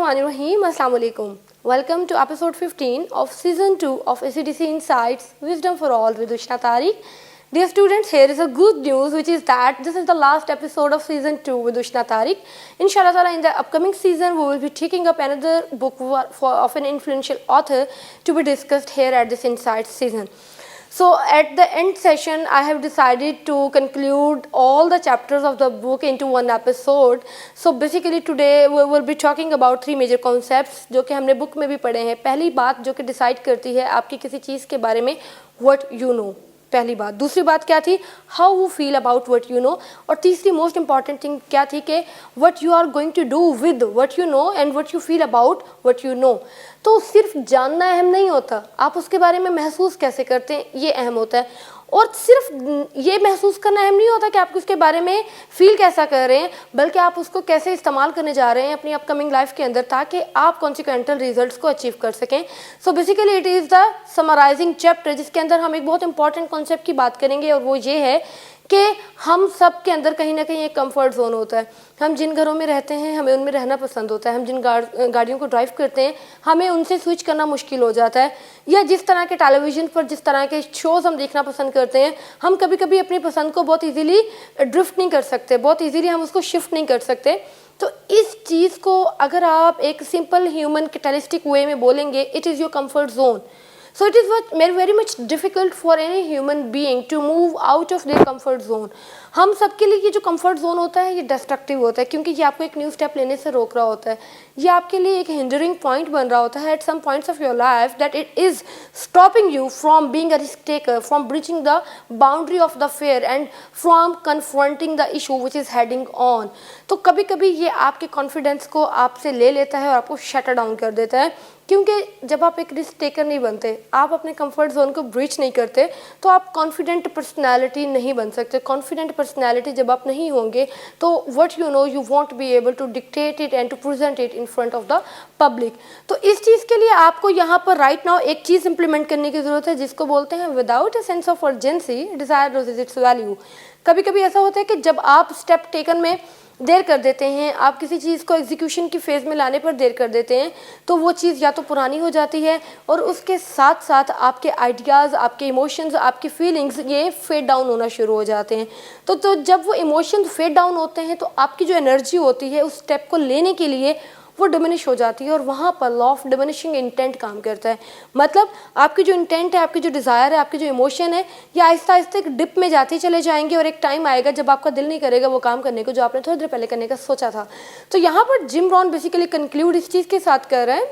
Bismillahirrahmanirrahim. Assalamu alaikum. Welcome to episode 15 of season 2 of ACDC Insights Wisdom for All with Ushna Tariq. Dear students, here is a good news, which is that this is the last episode of season 2 with Ushna Tariq. Inshallah ta'ala, in the upcoming season we will be taking up another book of an influential author to be discussed here at this Insights season. So at the end session, I have decided to conclude all the chapters of the book into one episode. So basically today we will be talking about three major concepts जो कि हमने book में भी पढ़े हैं. पहली बात जो कि डिसाइड करती है आपकी किसी चीज़ के बारे में what you know. पहली बात. दूसरी बात क्या थी? How you feel about what you know. और तीसरी मोस्ट इम्पॉर्टेंट थिंग क्या थी कि what you are going to do with what you know and what you feel about what you know. तो सिर्फ जानना अहम नहीं होता, आप उसके बारे में महसूस कैसे करते हैं ये अहम होता है. और सिर्फ ये महसूस करना अहम नहीं होता कि आप उसके बारे में फील कैसा कर रहे हैं, बल्कि आप उसको कैसे इस्तेमाल करने जा रहे हैं अपनी अपकमिंग लाइफ के अंदर ताकि आप कॉन्सिक्वेंटल रिजल्ट्स को अचीव कर सकें. So basically it is the summarising chapter, जिसके अंदर हम एक बहुत इंपॉर्टेंट कॉन्सेप्ट की बात करेंगे और वो ये है कि हम सब के अंदर कहीं ना कहीं एक कंफर्ट जोन होता है. हम जिन घरों में रहते हैं हमें उनमें रहना पसंद होता है, हम जिन गाड़ियों को ड्राइव करते हैं हमें उनसे स्विच करना मुश्किल हो जाता है, या जिस तरह के टेलीविज़न पर जिस तरह के शोज़ हम देखना पसंद करते हैं हम कभी कभी अपनी पसंद को बहुत इजीली ड्रिफ्ट नहीं कर सकते, बहुत इजीली हम उसको शिफ्ट नहीं कर सकते. तो इस चीज़ को अगर आप एक सिंपल ह्यूमन कैटलिस्टिक वे में बोलेंगे, it is your comfort zone. So it is very much difficult for any human being to move out of their comfort zone. हम सबके लिए ये जो कंफर्ट जोन होता है ये डिस्ट्रक्टिव होता है, क्योंकि ये आपको एक न्यू स्टेप लेने से रोक रहा होता है, ये आपके लिए एक हिंडरिंग पॉइंट बन रहा होता है at some points of your life that it is stopping you from being a risk taker, from breaching the boundary of the fear and from confronting the issue which is heading on. तो कभी कभी ये आपके confidence को आपसे ले लेता है और आपको शट डाउन कर देता है, क्योंकि जब आप एक रिस्क टेकर नहीं बनते, आप अपने कंफर्ट जोन को ब्रीच नहीं करते, तो आप कॉन्फिडेंट पर्सनालिटी नहीं बन सकते. कॉन्फिडेंट पर्सनालिटी जब आप नहीं होंगे तो what you know you won't be able to dictate it and to present it in front of the public. तो इस चीज़ के लिए आपको यहाँ पर राइट नाउ एक चीज़ इंप्लीमेंट करने की ज़रूरत है जिसको बोलते हैं without a sense of urgency desire loses its value. कभी कभी ऐसा होता है कि जब आप स्टेप टेकन में देर कर देते हैं, आप किसी चीज़ को एग्जीक्यूशन की फेज़ में लाने पर देर कर देते हैं, तो वो चीज़ या तो पुरानी हो जाती है और उसके साथ साथ आपके आइडियाज़, आपके इमोशंस, आपकी फीलिंग्स ये फेड डाउन होना शुरू हो जाते हैं. तो जब वो इमोशंस फेड डाउन होते हैं तो आपकी जो एनर्जी होती है उस स्टेप को लेने के लिए वो डिमिनिश हो जाती है, और वहाँ पर लॉ ऑफ डिमिनिशिंग इंटेंट काम करता है. मतलब आपकी जो इंटेंट है, आपकी जो डिज़ायर है, आपकी जो इमोशन है, ये आहिस्ता आहिस्ता एक डिप में जाते चले जाएंगे और एक टाइम आएगा जब आपका दिल नहीं करेगा वो काम करने को जो आपने थोड़ी देर पहले करने का सोचा था. तो यहाँ पर जिम रॉन बेसिकली कंक्लूड इस चीज़ के साथ कर रहे हैं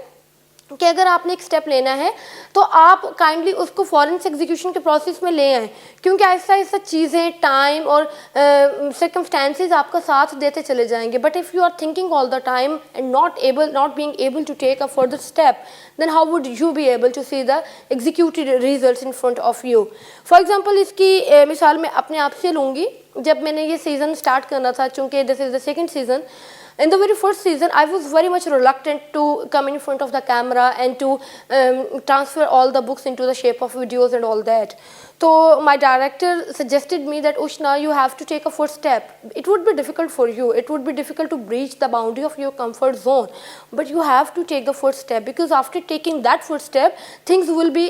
कि अगर आपने एक स्टेप लेना है तो आप काइंडली उसको फॉरेन से एग्जीक्यूशन के प्रोसेस में ले आएँ, क्योंकि आहिस्ता आहिस्ता चीज़ें, टाइम और सर्कमस्टेंसेस आपका साथ देते चले जाएंगे. But if you are thinking all the time and not being able to take a further step, then how would you be able to see the executed results in front of you. For example, इसकी मिसाल मैं अपने आप से लूँगी. जब मैंने ये सीज़न स्टार्ट करना था, चूँकि this is the second season, in the very first season I was very much reluctant to come in front of the camera and to transfer all the books into the shape of videos and all that. So my director suggested me that Ushna, you have to take a first step. It would be difficult for you, it would be difficult to breach the boundary of your comfort zone, but you have to take the first step, because after taking that first step things will be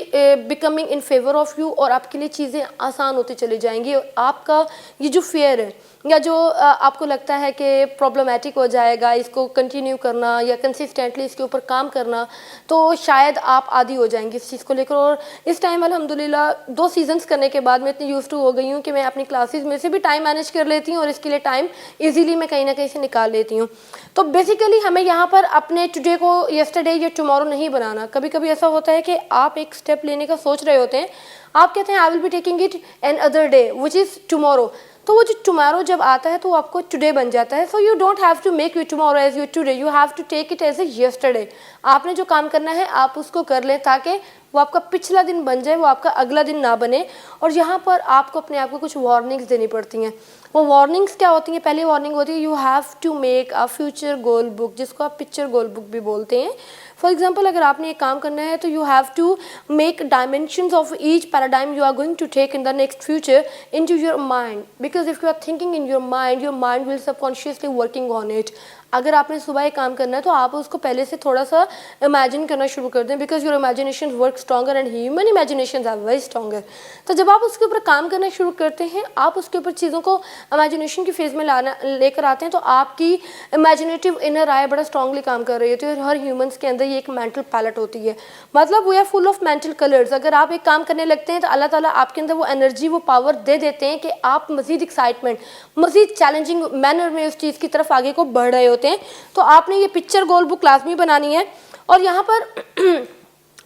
becoming in favor of you और आपके लिए चीज़ें आसान होती चली जाएंगी. और आपका ये जो फेयर है या जो आपको लगता है कि प्रॉब्लमेटिक हो जाएगा इसको कंटिन्यू करना या कंसिस्टेंटली इसके ऊपर काम करना, तो शायद आप आदी हो जाएंगे इस चीज़ को लेकर. और इस टाइम अल्हम्दुलिल्लाह 2 सीजन्स करने के बाद मैं इतनी यूज्ड टू हो गई हूँ कि मैं अपनी क्लासेस में से भी टाइम मैनेज कर लेती हूँ और इसके लिए टाइम इजीली मैं कहीं ना कहीं से निकाल लेती हूँ. तो बेसिकली हमें यहाँ पर अपने टुडे को येस्टरडे या टुमारो नहीं बनाना. कभी कभी ऐसा होता है कि आप एक स्टेप लेने का सोच रहे होते हैं, आप कहते हैं I will be taking it another day which is tomorrow, तो वो जो टुमारो जब आता है तो वो आपको टुडे बन जाता है. So you don't have to make you tomorrow as you today, you have to take it as a yesterday. आपने जो काम करना है आप उसको कर लें ताकि वो आपका पिछला दिन बन जाए, वो आपका अगला दिन ना बने. और यहाँ पर आपको अपने आप को कुछ वार्निंग्स देनी पड़ती हैं. वो वार्निंग्स क्या होती हैं? पहली वार्निंग होती है you have to make a future goal book, जिसको आप पिक्चर गोल बुक भी बोलते हैं. फॉर एग्जाम्पल, अगर आपने एक काम करना है तो you have to make dimensions of each paradigm you are going to take in the next future into your mind, because if you are thinking in your mind will subconsciously working on it. अगर आपने सुबह एक काम करना है तो आप उसको पहले से थोड़ा सा इमेजिन करना शुरू कर दें, because your imagination work stronger and human imagination are very stronger. तो जब आप उसके ऊपर काम करना शुरू करते हैं, आप उसके ऊपर चीज़ों को इमेजिनेशन की फेज में लेकर आते हैं, तो आपकी इमेजिनेटिव इनर आई बड़ा स्ट्रांगली काम कर रही होती है। और हर ह्यूमंस के अंदर ये एक मेंटल पैलेट होती है, मतलब we are full of mental colours. अगर आप एक काम करने लगते हैं तो अल्लाह ताला आपके अंदर वो एनर्जी, वो पावर दे देते हैं कि आप मज़ीद एक्साइटमेंट, मज़ीद चैलेंजिंग मैनर में उस चीज़ की तरफ आगे को बढ़ रहे होते हैं। तो आपने ये पिक्चर गोल बुक लाजमी बनानी है। और यहाँ पर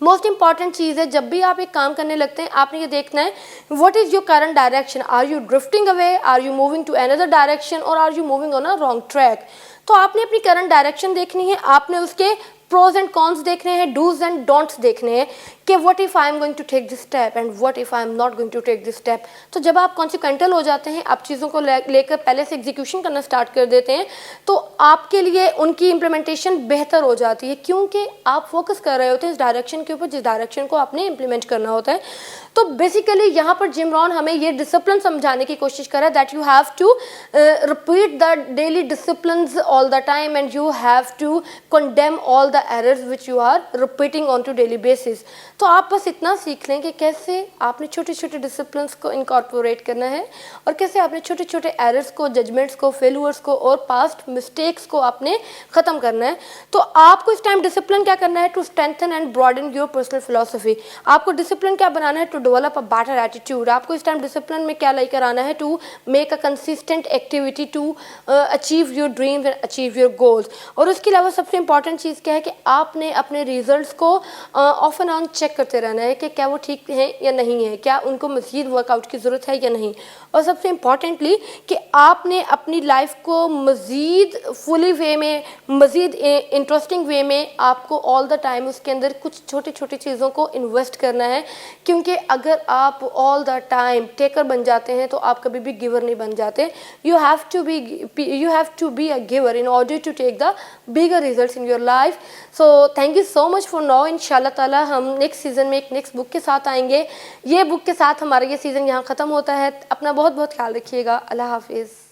मोस्ट इंपॉर्टेंट चीज़ है, जब भी आप एक काम करने लगते हैं आपने ये देखना है what is your current direction, are you drifting away, are you moving to another direction, और are you moving on a wrong track. तो आपने अपनी करंट डायरेक्शन देखनी है, आपने उसके प्रोज एंड कॉन्स देखने हैं, डूज एंड डोंट्स देखने हैं कि what if I am going to take this step and what if I am not going to take this step. तो जब आप कॉन्सिक्वेंटल हो जाते हैं, आप चीज़ों को लेकर पहले से एग्जीक्यूशन करना स्टार्ट कर देते हैं, तो आपके लिए उनकी इम्प्लीमेंटेशन बेहतर हो जाती है, क्योंकि आप फोकस कर रहे होते हैं इस डायरेक्शन के ऊपर जिस डायरेक्शन को आपने इम्प्लीमेंट करना होता है। तो बेसिकली यहाँ पर जिम रॉन हमें ये डिसिप्लिन समझाने की कोशिश कर रहा है that you have to repeat the daily discipline all the time and you have to condemn all the errors which you are repeating on to daily basis. तो आप बस इतना सीख लें कि कैसे आपने छोटे छोटे डिसिप्लिन को इनकॉर्पोरेट करना है और कैसे आपने छोटे छोटे एरर्स को, जजमेंट्स को, फेलुअर्स को और पास्ट मिस्टेक्स को आपने ख़त्म करना है। तो आपको इस टाइम डिसिप्लिन क्या करना है, to strengthen and broaden your personal philosophy. आपको डिसिप्लिन क्या बनाना है, to develop a better attitude. आपको इस टाइम डिसिप्लिन में क्या लेकर आना है, to make a consistent activity to achieve your dreams and achieve your goals. और उसके अलावा सबसे इंपॉर्टेंट चीज़ क्या है कि आपने अपने रिजल्ट्स को ऑफ एंड ऑन चेक करते रहना है कि क्या वो ठीक है या नहीं है, क्या उनको मज़ीद वर्कआउट की ज़रूरत है या नहीं। और सबसे इम्पॉर्टेंटली कि आपने अपनी लाइफ को मज़ीद फुली वे में, मज़ीद इंटरेस्टिंग वे में आपको ऑल द टाइम उसके अंदर कुछ छोटी छोटी चीज़ों को इन्वेस्ट करना है, क्योंकि अगर आप ऑल द टाइम टेकर बन जाते हैं तो आप कभी भी गिवर नहीं बन जाते। You have to be a giver in order to take the bigger results in your life. So thank you so much for now. इंशाल्लाह ताला हम नेक्स्ट सीज़न में एक नेक्स्ट बुक के साथ आएंगे। ये बुक के साथ हमारा ये सीज़न यहाँ ख़त्म होता है। अपना बहुत बहुत ख्याल रखिएगा। अल्लाह हाफिज़।